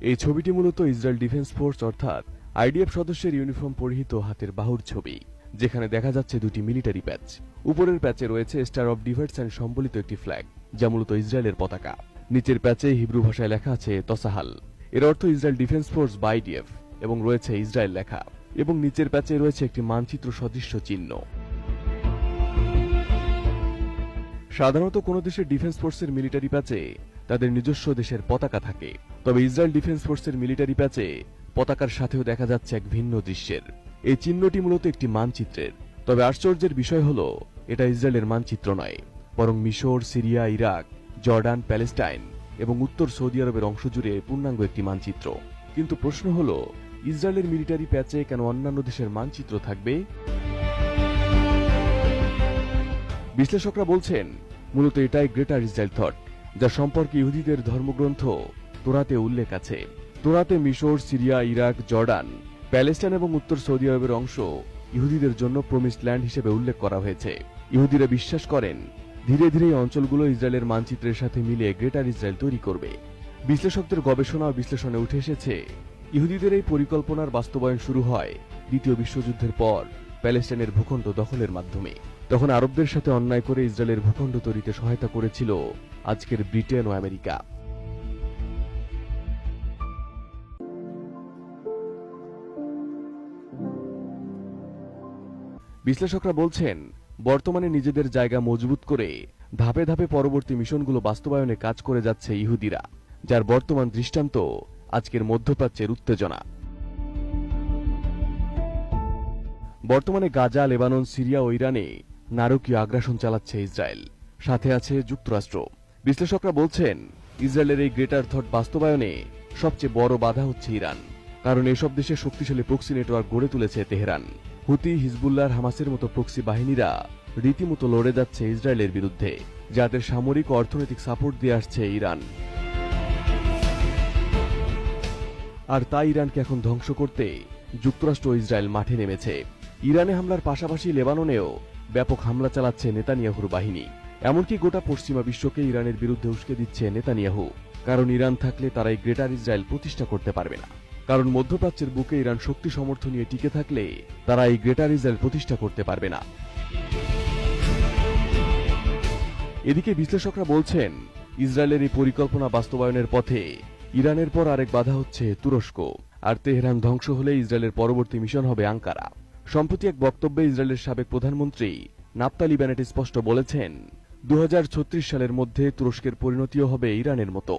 এই ছবিটি মূলত ইসরায়েল ডিফেন্স ফোর্স অর্থাৎ আইডিএফ সদস্যের ইউনিফর্ম পরিহিত হাতের বাহুর ছবি, যেখানে দেখা যাচ্ছে দুটি মিলিটারি প্যাচ। উপরের প্যাচে রয়েছে স্টার অফ ডিভাইডস অ্যান্ড সম্বলিত একটি ফ্ল্যাগ, যা মূলত ইসরায়েলের পতাকা। নিচের প্যাচে হিব্রু ভাষায় লেখা আছে তসাহাল, এর অর্থ ইসরায়েল ডিফেন্স ফোর্স বা আইডিএফ, এবং রয়েছে ইসরায়েল লেখা, এবং নিচের প্যাচে রয়েছে একটি মানচিত্র সদৃশ্য চিহ্ন। সাধারণত কোন দেশের ডিফেন্স ফোর্সের মিলিটারি প্যাচে তাদের নিজস্ব দেশের পতাকা থাকে, তবে ইসরায়েল ডিফেন্স ফোর্সের মিলিটারি প্যাচে পতাকার সাথেও দেখা যাচ্ছে এক ভিন্ন দৃশ্যের। এই চিহ্নটি মূলত একটি মানচিত্রের, তবে আশ্চর্যের বিষয় হল এটা ইসরায়েলের মানচিত্র নয়, বরং মিশর, সিরিয়া, ইরাক, জর্ডান, প্যালেস্টাইন এবং উত্তর সৌদি আরবের অংশ জুড়ে পূর্ণাঙ্গ একটি মানচিত্র। কিন্তু প্রশ্ন হল, ইসরায়েলের মিলিটারি প্যাচে কেন অন্যান্য দেশের মানচিত্র থাকবে? বিশ্লেষকরা বলছেন, মূলত এটাই গ্রেটার ইসরায়েল থট, যা সম্পর্কে ইহুদিদের ধর্মগ্রন্থ তোরাতে উল্লেখ আছে। তোরাতে মিশর, সিরিয়া, ইরাক, জর্ডান, প্যালেস্টাইন এবং উত্তর সৌদি আরবের অংশ ইহুদিদের জন্য প্রমিসড ল্যান্ড হিসেবে উল্লেখ করা হয়েছে। ইহুদিরা বিশ্বাস করেন, ধীরে ধীরে এই অঞ্চলগুলো ইসরায়েলের মানচিত্রের সাথে মিলে গ্রেটার ইসরায়েল তৈরি করবে। বিশ্লেষকদের গবেষণা ও বিশ্লেষণে উঠে এসেছে, ইহুদিদের এই পরিকল্পনার বাস্তবায়ন শুরু হয় দ্বিতীয় বিশ্বযুদ্ধের পর প্যালেস্টাইনের ভূখণ্ড দখলের মাধ্যমে। তখন আরবদের সাথে অন্যায় করে ইসরায়েলের ভূখণ্ড তৈরিতে সহায়তা করেছিল আজকের ব্রিটেন ও আমেরিকা। বিশ্লেষকরা বলছেন, বর্তমানে নিজেদের জায়গা মজবুত করে ধাপে ধাপে পরবর্তী মিশনগুলো বাস্তবায়নে কাজ করে যাচ্ছে ইহুদিরা, যার বর্তমান দৃষ্টান্ত আজকের মধ্যপ্রাচ্যের উত্তেজনা। বর্তমানে গাজা, লেবানন, সিরিয়া ও ইরানে নারকীয় আগ্রাসন চালাচ্ছে ইসরায়েল, সাথে আছে যুক্তরাষ্ট্র। বিশ্লেষকরা বলছেন, ইসরায়েলের এই গ্রেটার থট বাস্তবায়নে সবচেয়ে বড় বাধা হচ্ছে ইরান, কারণ এসব দেশে শক্তিশালী প্রক্সি নেটওয়ার্ক গড়ে তুলেছে তেহরান। হুতি, হিজবুল্লাহ, হামাসের মতো প্রক্সি বাহিনীরা রীতিমতো লড়ে যাচ্ছে ইসরায়েলের বিরুদ্ধে, যাদের সামরিক ও অর্থনৈতিক সাপোর্ট দিয়ে আসছে ইরান। আর তাই ইরানকে এখন ধ্বংস করতে যুক্তরাষ্ট্র ও ইসরায়েল মাঠে নেমেছে। ইরানে হামলার পাশাপাশি লেবাননেও ব্যাপক হামলা চালাচ্ছে নেতানিয়াহুর বাহিনী। এমনকি গোটা পশ্চিমা বিশ্বকে ইরানের বিরুদ্ধে উস্কে দিচ্ছে নেতানিয়াহু, কারণ ইরান থাকলে তারা এই গ্রেটার ইসরায়েল প্রতিষ্ঠা করতে পারবে না। কারণ মধ্যপ্রাচ্যের বুকে ইরান শক্তি সমর্থন নিয়ে টিকে থাকলে তারা এই গ্রেটার ইসরায়েল প্রতিষ্ঠা করতে পারবে না। এদিকে বিশ্লেষকরা বলছেন, ইসরায়েলের এই পরিকল্পনা বাস্তবায়নের পথে ইরানের পর আরেক বাধা হচ্ছে তুরস্ক, আর তেহরান ধ্বংস হলে ইসরায়েলের পরবর্তী মিশন হবে আঙ্কারা। সম্প্রতি এক বক্তব্যে ইসরায়েলের সাবেক প্রধানমন্ত্রী নাফতালি বেনেট স্পষ্ট বলেছেন, 2036 সালের মধ্যে তুরস্কের পরিণতিও হবে ইরানের মতো।